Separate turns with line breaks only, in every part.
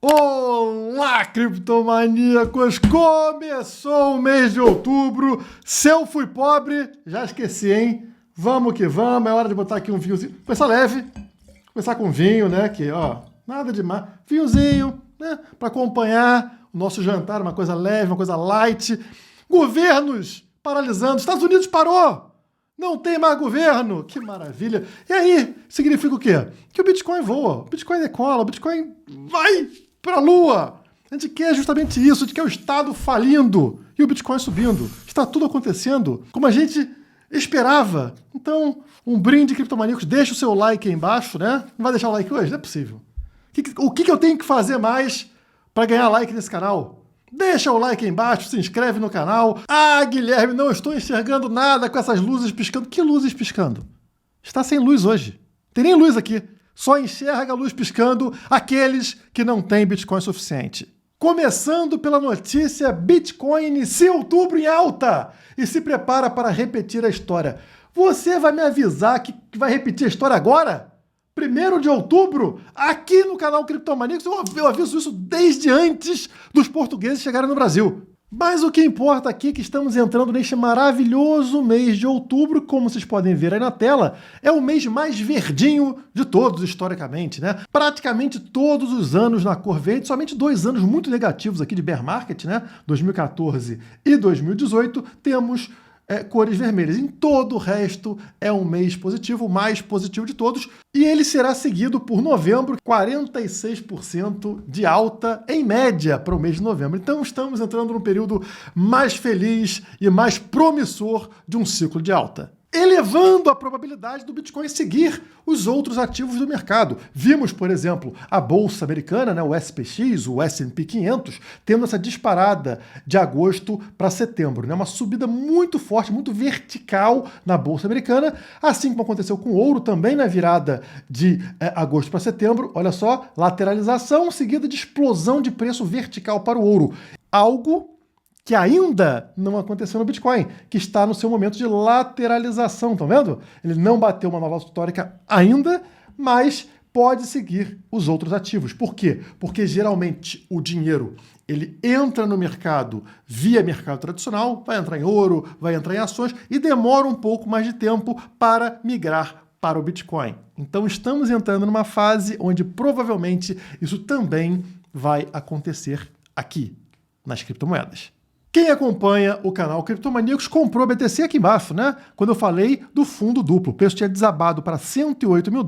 Olá, criptomaníacos! Começou o mês de outubro. Se eu fui pobre, já esqueci, hein? Vamos que vamos, é hora de botar aqui um vinhozinho. Começar leve, começar com vinho, né? Que, ó, nada demais. Vinhozinho, né? Para acompanhar o nosso jantar, uma coisa leve, uma coisa light. Governos paralisando. Estados Unidos parou! Não tem mais governo! Que maravilha! E aí, significa o quê? Que o Bitcoin voa, o Bitcoin decola, o Bitcoin vai para a lua! A gente quer justamente isso, a gente quer o Estado falindo e o Bitcoin subindo. Está tudo acontecendo como a gente esperava. Então, um brinde, criptomaníacos. Deixa o seu like aí embaixo, né? Não vai deixar o like hoje? Não é possível. O que eu tenho que fazer mais para ganhar like nesse canal? Deixa o like aí embaixo, se inscreve no canal. Ah, Guilherme, não estou enxergando nada com essas luzes piscando. Que luzes piscando? Está sem luz hoje. Tem nem luz aqui. Só enxerga a luz piscando aqueles que não têm Bitcoin suficiente. Começando pela notícia, Bitcoin inicia outubro em alta e se prepara para repetir a história. Você vai me avisar que vai repetir a história agora? 1º de outubro, aqui no canal Criptomaníacos, eu aviso isso desde antes dos portugueses chegarem no Brasil. Mas o que importa aqui é que estamos entrando neste maravilhoso mês de outubro, como vocês podem ver aí na tela, é o mês mais verdinho de todos, historicamente, né? Praticamente todos os anos na cor verde, somente 2 anos muito negativos aqui de bear market, né? 2014 e 2018, temos cores vermelhas. Em todo o resto é um mês positivo, o mais positivo de todos, e ele será seguido por novembro, 46% de alta em média para o mês de novembro. Então estamos entrando num período mais feliz e mais promissor de um ciclo de alta, elevando a probabilidade do Bitcoin seguir os outros ativos do mercado. Vimos, por exemplo, a Bolsa Americana, né, o SPX, o S&P 500, tendo essa disparada de agosto para setembro, né, uma subida muito forte, muito vertical na Bolsa Americana, assim como aconteceu com o ouro também na virada de agosto para setembro. Olha só, lateralização seguida de explosão de preço vertical para o ouro. Algo que ainda não aconteceu no Bitcoin, que está no seu momento de lateralização, estão vendo? Ele não bateu uma nova histórica ainda, mas pode seguir os outros ativos. Por quê? Porque geralmente o dinheiro ele entra no mercado via mercado tradicional, vai entrar em ouro, vai entrar em ações e demora um pouco mais de tempo para migrar para o Bitcoin. Então estamos entrando numa fase onde provavelmente isso também vai acontecer aqui, nas criptomoedas. Quem acompanha o canal Criptomaníacos comprou BTC aqui embaixo, né? Quando eu falei do fundo duplo. O preço tinha desabado para $108 mil,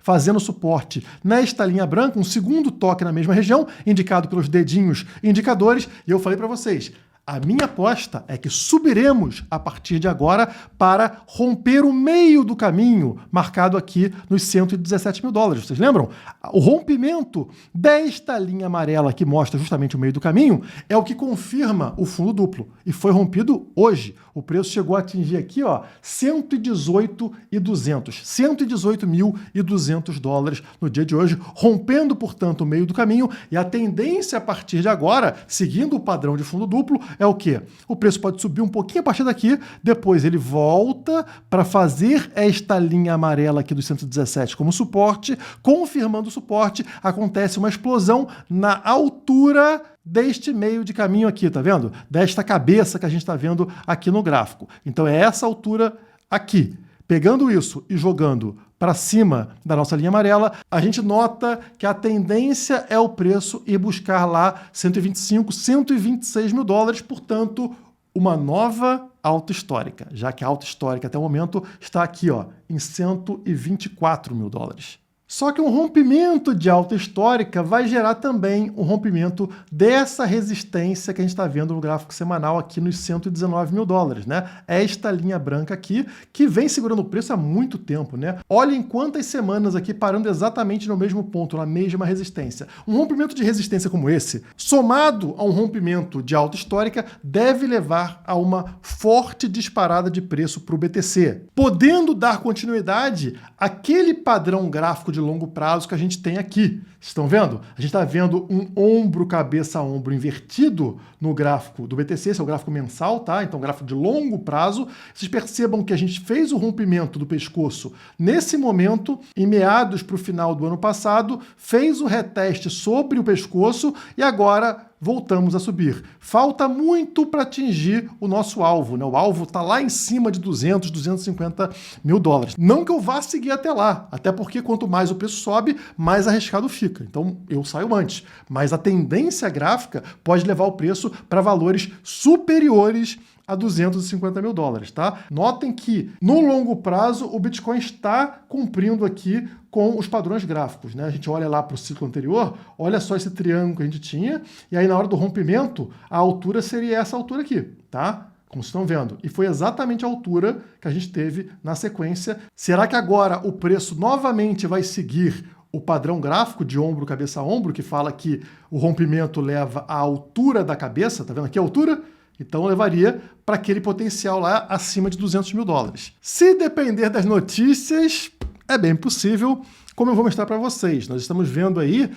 fazendo suporte nesta linha branca, um segundo toque na mesma região, indicado pelos dedinhos indicadores, e eu falei para vocês, a minha aposta é que subiremos a partir de agora para romper o meio do caminho marcado aqui nos $117 mil. Vocês lembram? O rompimento desta linha amarela que mostra justamente o meio do caminho é o que confirma o fundo duplo. E foi rompido hoje. O preço chegou a atingir aqui, ó, $118.200 no dia de hoje, rompendo, portanto, o meio do caminho. E a tendência a partir de agora, seguindo o padrão de fundo duplo, é o quê? O preço pode subir um pouquinho a partir daqui, depois ele volta para fazer esta linha amarela aqui dos 117 como suporte, confirmando o suporte, acontece uma explosão na altura deste meio de caminho aqui, tá vendo? Desta cabeça que a gente está vendo aqui no gráfico. Então é essa altura aqui. Pegando isso e jogando para cima da nossa linha amarela, a gente nota que a tendência é o preço ir buscar lá 125, 126 mil dólares, portanto, uma nova alta histórica, já que a alta histórica até o momento está aqui, ó, em 124 mil dólares. Só que um rompimento de alta histórica vai gerar também um rompimento dessa resistência que a gente está vendo no gráfico semanal aqui nos 119 mil dólares, né? Esta linha branca aqui, que vem segurando o preço há muito tempo, né? Olhem quantas semanas aqui parando exatamente no mesmo ponto, na mesma resistência. Um rompimento de resistência como esse, somado a um rompimento de alta histórica, deve levar a uma forte disparada de preço para o BTC, podendo dar continuidade àquele padrão gráfico de longo prazo que a gente tem aqui. Vocês estão vendo? A gente está vendo um ombro, cabeça, ombro invertido no gráfico do BTC, esse é o gráfico mensal, tá? Então, gráfico de longo prazo. Vocês percebam que a gente fez o rompimento do pescoço nesse momento, em meados para o final do ano passado, fez o reteste sobre o pescoço e agora voltamos a subir. Falta muito para atingir o nosso alvo, né? O alvo está lá em cima de 200, 250 mil dólares. Não que eu vá seguir até lá, até porque quanto mais o preço sobe, mais arriscado fica. Então eu saio antes. Mas a tendência gráfica pode levar o preço para valores superiores a 250 mil dólares, tá? Notem que, no longo prazo, o Bitcoin está cumprindo aqui com os padrões gráficos, né? A gente olha lá para o ciclo anterior, olha só esse triângulo que a gente tinha, e aí na hora do rompimento, a altura seria essa altura aqui, tá? Como vocês estão vendo. E foi exatamente a altura que a gente teve na sequência. Será que agora o preço novamente vai seguir o padrão gráfico de ombro, cabeça, ombro, que fala que o rompimento leva à altura da cabeça? Tá vendo aqui a altura? Então levaria para aquele potencial lá acima de 200 mil dólares. Se depender das notícias, é bem possível, como eu vou mostrar para vocês. Nós estamos vendo aí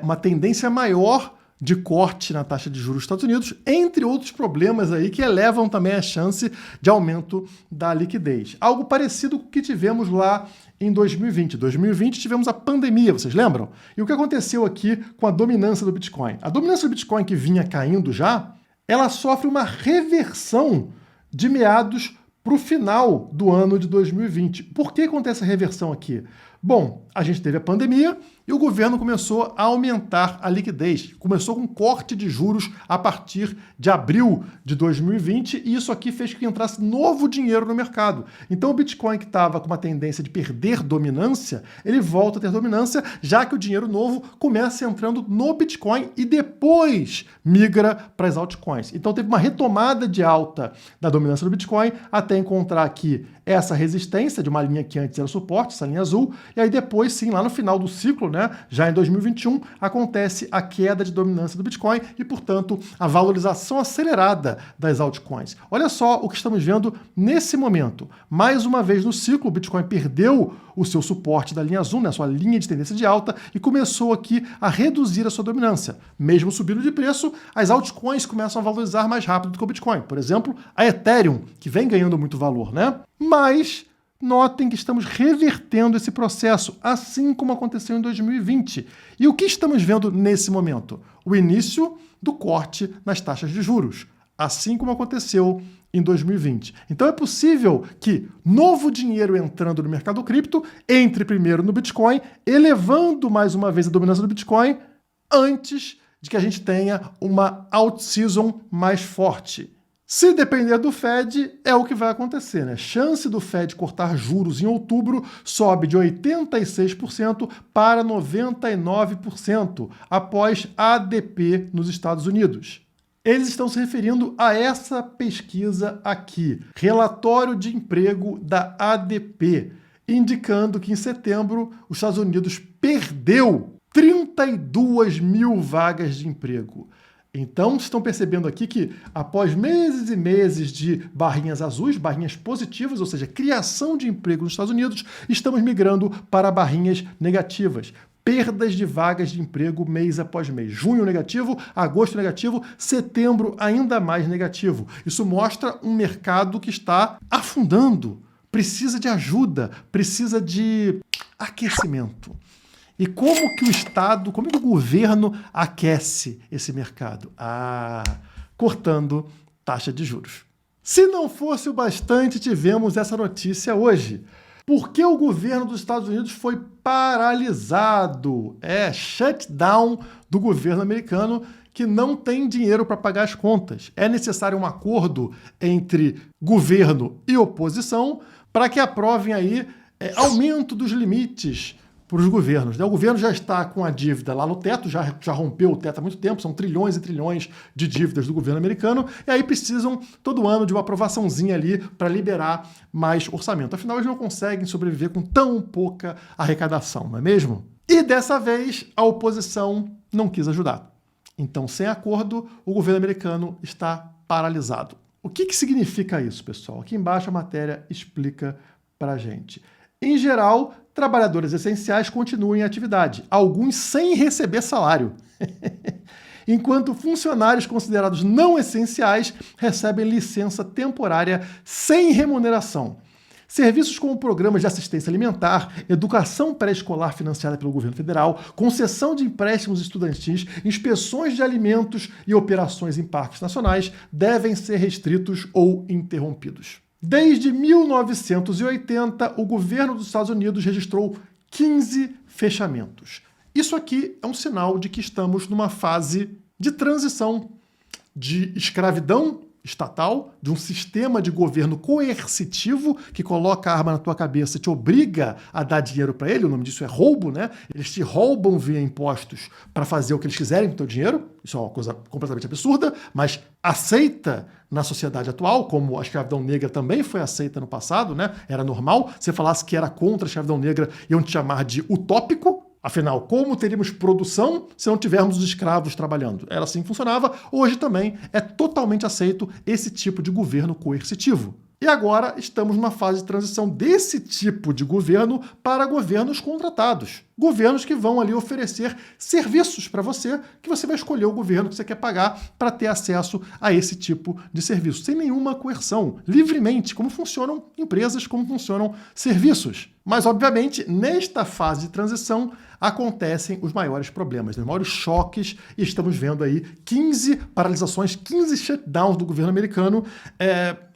uma tendência maior de corte na taxa de juros dos Estados Unidos, entre outros problemas aí que elevam também a chance de aumento da liquidez. Algo parecido com o que tivemos lá em 2020. Em 2020 tivemos a pandemia, vocês lembram? E o que aconteceu aqui com a dominância do Bitcoin? A dominância do Bitcoin que vinha caindo já, ela sofre uma reversão de meados para o final do ano de 2020. Por que acontece a reversão aqui? Bom, a gente teve a pandemia e o governo começou a aumentar a liquidez. Começou com corte de juros a partir de abril de 2020 e isso aqui fez que entrasse novo dinheiro no mercado. Então o Bitcoin, que estava com uma tendência de perder dominância, ele volta a ter dominância, já que o dinheiro novo começa entrando no Bitcoin e depois migra para as altcoins. Então teve uma retomada de alta da dominância do Bitcoin até encontrar aqui essa resistência de uma linha que antes era suporte, essa linha azul, e aí depois sim, lá no final do ciclo, né, já em 2021, acontece a queda de dominância do Bitcoin e, portanto, a valorização acelerada das altcoins. Olha só o que estamos vendo nesse momento. Mais uma vez no ciclo, o Bitcoin perdeu o seu suporte da linha azul, né, a sua linha de tendência de alta, e começou aqui a reduzir a sua dominância. Mesmo subindo de preço, as altcoins começam a valorizar mais rápido do que o Bitcoin. Por exemplo, a Ethereum, que vem ganhando muito valor, né? Mas notem que estamos revertendo esse processo, assim como aconteceu em 2020. E o que estamos vendo nesse momento? O início do corte nas taxas de juros, assim como aconteceu em 2020. Então é possível que novo dinheiro entrando no mercado cripto entre primeiro no Bitcoin, elevando mais uma vez a dominância do Bitcoin, antes de que a gente tenha uma out-season mais forte. Se depender do Fed, é o que vai acontecer, né? Chance do Fed cortar juros em outubro sobe de 86% para 99% após ADP nos Estados Unidos. Eles estão se referindo a essa pesquisa aqui, relatório de emprego da ADP, indicando que em setembro os Estados Unidos perdeu 32 mil vagas de emprego. Então, estão percebendo aqui que, após meses e meses de barrinhas azuis, barrinhas positivas, ou seja, criação de emprego nos Estados Unidos, estamos migrando para barrinhas negativas. Perdas de vagas de emprego mês após mês. Junho negativo, agosto negativo, setembro ainda mais negativo. Isso mostra um mercado que está afundando, precisa de ajuda, precisa de aquecimento. E como que o Estado, como que o governo aquece esse mercado? Cortando taxa de juros. Se não fosse o bastante, tivemos essa notícia hoje. Por que o governo dos Estados Unidos foi paralisado? Shutdown do governo americano, que não tem dinheiro para pagar as contas. É necessário um acordo entre governo e oposição para que aprovem aí aumento dos limites para os governos, né? O governo já está com a dívida lá no teto, já rompeu o teto há muito tempo, são trilhões e trilhões de dívidas do governo americano, e aí precisam todo ano de uma aprovaçãozinha ali para liberar mais orçamento. Afinal, eles não conseguem sobreviver com tão pouca arrecadação, não é mesmo? E dessa vez, a oposição não quis ajudar. Então, sem acordo, o governo americano está paralisado. O que significa isso, pessoal? Aqui embaixo a matéria explica para a gente. Em geral, trabalhadores essenciais continuam em atividade, alguns sem receber salário, enquanto funcionários considerados não essenciais recebem licença temporária sem remuneração. Serviços como programas de assistência alimentar, educação pré-escolar financiada pelo governo federal, concessão de empréstimos estudantis, inspeções de alimentos e operações em parques nacionais devem ser restritos ou interrompidos. Desde 1980, o governo dos Estados Unidos registrou 15 fechamentos. Isso aqui é um sinal de que estamos numa fase de transição de escravidão estatal, de um sistema de governo coercitivo que coloca a arma na tua cabeça e te obriga a dar dinheiro para ele. O nome disso é roubo, né? Eles te roubam via impostos para fazer o que eles quiserem com o teu dinheiro. Isso é uma coisa completamente absurda, mas aceita na sociedade atual, como a escravidão negra também foi aceita no passado, né? Era normal. Se falasse que era contra a escravidão negra, iam te chamar de utópico. Afinal, como teríamos produção se não tivermos os escravos trabalhando? Era assim que funcionava. Hoje também é totalmente aceito esse tipo de governo coercitivo. E agora estamos numa fase de transição desse tipo de governo para governos contratados. Governos que vão ali oferecer serviços para você, que você vai escolher o governo que você quer pagar para ter acesso a esse tipo de serviço, sem nenhuma coerção, livremente, como funcionam empresas, como funcionam serviços. Mas, obviamente, nesta fase de transição acontecem os maiores problemas, os maiores choques, e estamos vendo aí 15 paralisações, 15 shutdowns do governo americano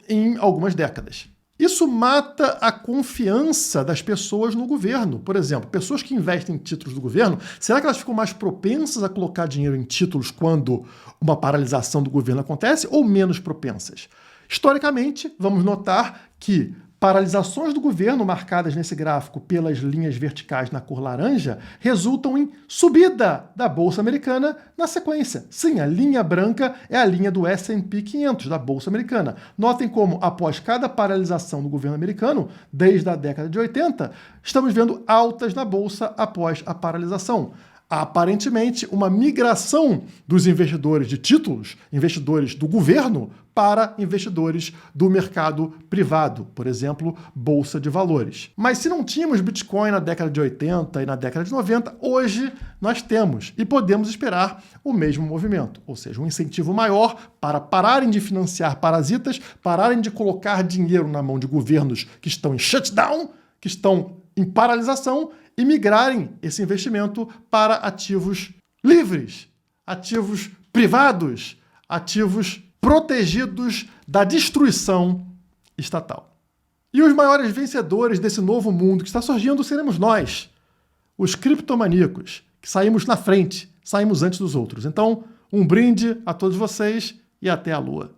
em algumas décadas. Isso mata a confiança das pessoas no governo. Por exemplo, pessoas que investem em títulos do governo, será que elas ficam mais propensas a colocar dinheiro em títulos quando uma paralisação do governo acontece ou menos propensas? Historicamente, vamos notar que paralisações do governo, marcadas nesse gráfico pelas linhas verticais na cor laranja, resultam em subida da Bolsa Americana na sequência. Sim, a linha branca é a linha do S&P 500, da Bolsa Americana. Notem como, após cada paralisação do governo americano, desde a década de 80, estamos vendo altas na Bolsa após a paralisação. Há, aparentemente, uma migração dos investidores de títulos, investidores do governo, para investidores do mercado privado, por exemplo, Bolsa de Valores. Mas se não tínhamos Bitcoin na década de 80 e na década de 90, hoje nós temos e podemos esperar o mesmo movimento, ou seja, um incentivo maior para pararem de financiar parasitas, pararem de colocar dinheiro na mão de governos que estão em shutdown, que estão em paralisação, e migrarem esse investimento para ativos livres, ativos privados, ativos protegidos da destruição estatal. E os maiores vencedores desse novo mundo que está surgindo seremos nós, os criptomaníacos, que saímos na frente, saímos antes dos outros. Então, um brinde a todos vocês e até a lua.